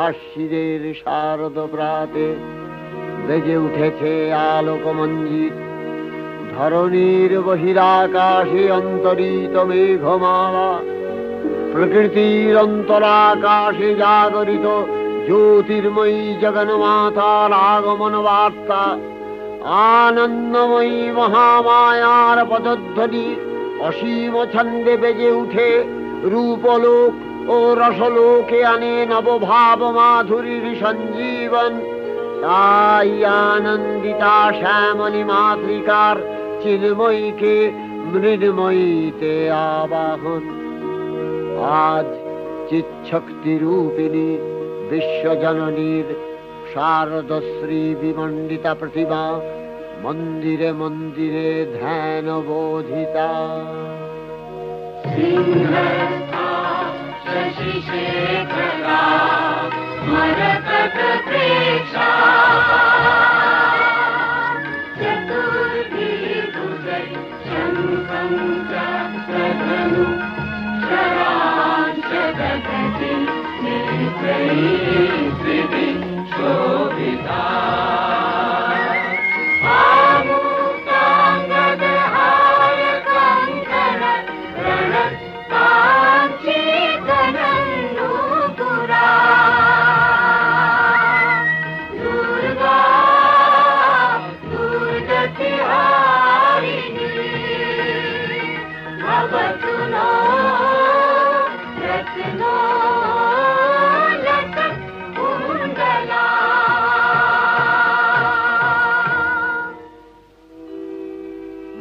আশ্বিরের শারদ প্রাতে বেজে উঠেছে আলোকমঞ্জিত, ধরণীর বহিরাকাশে অন্তরিত মেঘমালা, প্রকৃতির অন্তরাকাশে জাগরিত জ্যোতির্ময়ী জগন্মাতার আগমন বার্তা, আনন্দময়ী মহামায়ার পদধ্বনি অসীম ছন্দে বেজে উঠে রূপলোক ও রসলোকে আনে নবভাব মাধুরীর সঞ্জীবন। তাই আনন্দিতা শ্যামলী মাতৃকার চিন্ময়ীকে মৃন্ময়ীতে আবাহন। আজ চিৎশক্তি রূপিণী বিশ্বজননীর শারদশ্রী বিমণ্ডিতা প্রতিমা মন্দিরে মন্দিরে ধ্যান বোধিতা। शशिशेखरा मरकतप्रेक्षा चतुर्भिर्भुजै शङ्खं चक्रधनु शरांशदधति नेत्रैः त्रिभिः शोभिता।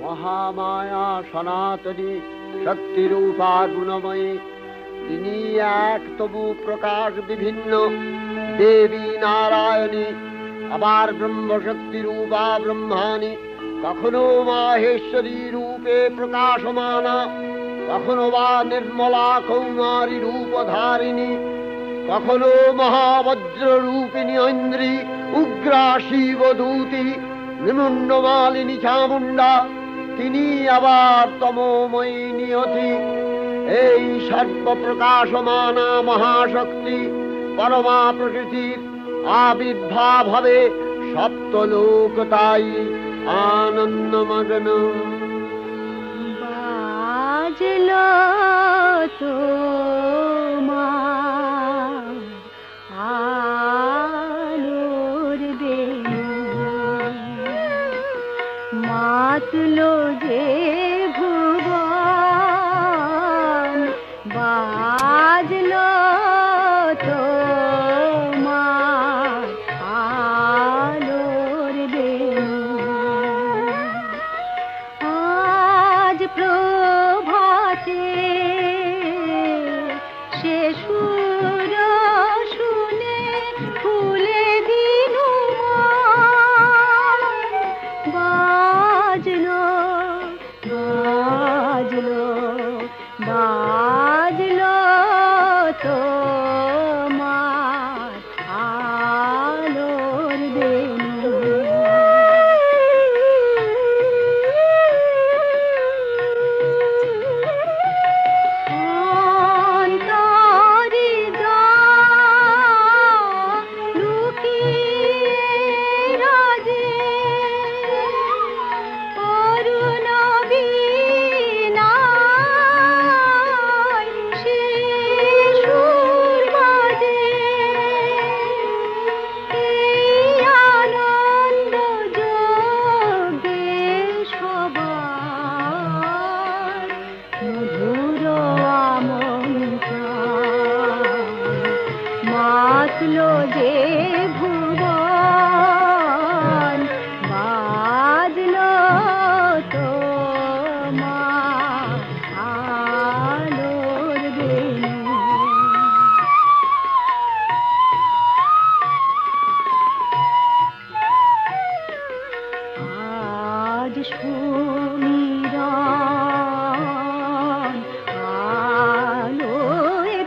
মহামায়া সনাতনী শক্তিরূপা গুণময়ী, তিনি এক তবু প্রকাশ বিভিন্ন দেবী নারায়ণী, আবার ব্রহ্মশক্তি রূপা ব্রহ্মাণী, কখনো মাহেশ্বরী রূপে প্রকাশমানা, কখনো বা নির্মলা কৌমারী রূপধারিণী, কখনো মহাবজ্র রূপিণী ঐন্দ্রী, উগ্রা শিবদূতি, নিমুন্ডমালিনী চামুণ্ডা, তিনি আবার তমোময়ী নিয়তি। এই সর্বপ্রকাশমানা মহাশক্তি পরমা প্রকৃতির আবির্ভাব হবে সপ্তলোক, তাই আনন্দমগ্ন। বাজলো তো মাতলো যে ভুবন, বাজলো তো আলোর বেণু। আজ প্রভাতে সে সুর শুনে ফুলে দিনু বাজলো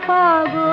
পাগল